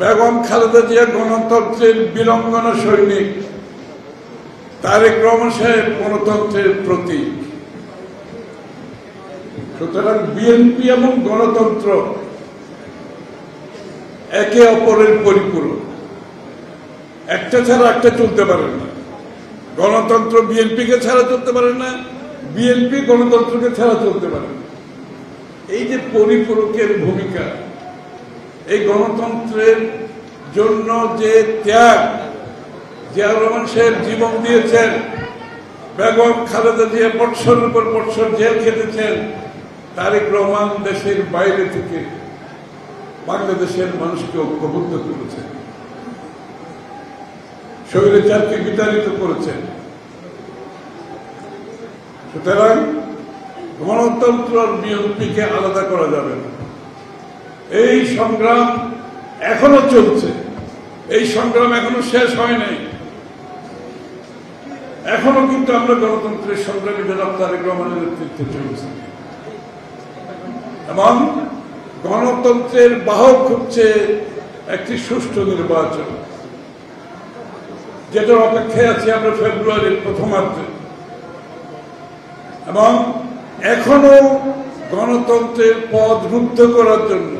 বেগম খালেদা জিয়া গণতন্ত্রের বীরাঙ্গনা সৈনিক, তারেক রহমান সাহেব গণতন্ত্রের প্রতীক। সুতরাং বিএনপি এবং গণতন্ত্র একে অপরের পরিপূরক, একটা ছাড়া একটা চলতে পারে না। গণতন্ত্র বিএনপিকে ছাড়া চলতে পারে না, বিএনপি গণতন্ত্রকে ছাড়া চলতে পারে না। এই যে পরিপূরকের ভূমিকা, এই গণতন্ত্রের জন্য যে ত্যাগ, জিয়াউর রহমান সাহেব জীবন দিয়েছেন, বেগম খালেদা জিয়া বৎসরের পর বৎসর জেল খেটেছেন, তারেক রহমান দেশের বাইরে থেকে বাংলাদেশের মানুষকে ঐক্যবদ্ধ করেছেন, স্বৈরাচারকে বিতাড়িত করেছেন। সুতরাং গণতন্ত্র আর বিএনপিকে আলাদা করা যাবে না। এই সংগ্রাম এখনো চলছে, এই সংগ্রাম এখনো শেষ হয় নাই। এখনো কিন্তু আমরা গণতন্ত্রের সংগ্রামী জনাব তারেক রহমানের নেতৃত্বে চলছে এবং গণতন্ত্রের বাহক হচ্ছে একটি সুষ্ঠু নির্বাচন, যেটার অপেক্ষায় আছি আমরা ফেব্রুয়ারির প্রথমার্ধে। এবং এখনো গণতন্ত্রের পথ রুদ্ধ করার জন্য,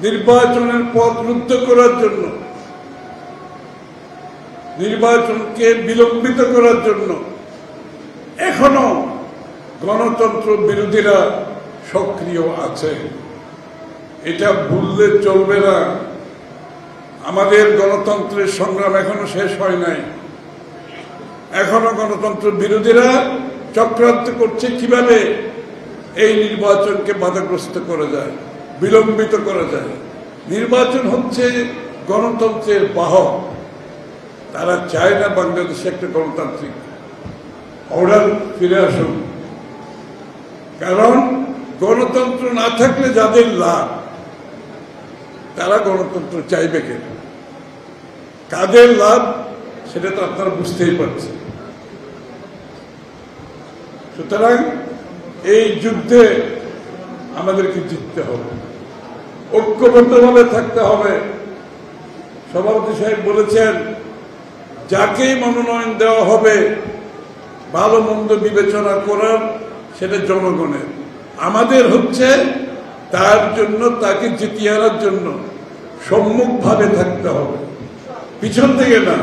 নির্বাচনের পথ রুদ্ধ করার জন্য, নির্বাচনকে বিলম্বিত করার জন্য এখনো গণতন্ত্র বিরোধীরা সক্রিয় আছে। এটা ভুললে চলবে না। আমাদের গণতন্ত্রের সংগ্রাম এখনো শেষ হয় নাই। এখনো গণতন্ত্র বিরোধীরা চক্রান্ত করছে কিভাবে এই নির্বাচনকে বাধাগ্রস্ত করা যায়, বিলম্বিত করা যায়। নির্বাচন হচ্ছে গণতন্ত্রের বাহক। তারা চায় না বাংলাদেশে একটা গণতান্ত্রিক অর্ডার ফিরে আসুক, কারণ গণতন্ত্র না থাকলে যাদের লাভ, তারা গণতন্ত্র চাইবে কেন? কাদের লাভ সেটা তো আপনারা বুঝতেই পারছেন। সুতরাং এই যুদ্ধে আমাদেরকে জিততে হবে, ঐক্যবদ্ধভাবে থাকতে হবে। সভাপতি সাহেব বলেছেন, যাকেই মনোনয়ন দেওয়া হবে ভালো মন্দ বিবেচনা করার সেটা জনগণের। আমাদের হচ্ছে তার জন্য, তাকে জিতিয়ে আনার জন্য সম্মুখভাবে থাকতে হবে, পিছন থেকে না,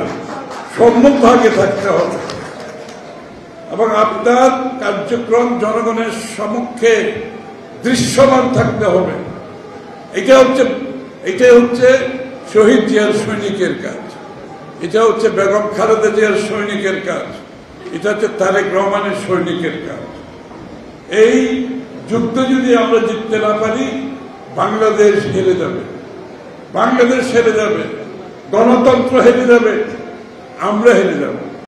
সম্মুখভাগে থাকতে হবে এবং আপনার কার্যক্রম জনগণের সম্মুখে দৃশ্যমান থাকতে হবে। এটাই হচ্ছে শহীদ জিয়ার সৈনিকের কাজ, এটা হচ্ছে বেগম খালেদা জিয়ার সৈনিকের কাজ, এটা হচ্ছে তারেক রহমানের সৈনিকের কাজ। এই যুদ্ধ যদি আমরা জিততে না পারি, বাংলাদেশ হেরে যাবে, বাংলাদেশ হেরে যাবে, গণতন্ত্র হেরে যাবে, আমরা হেরে যাব।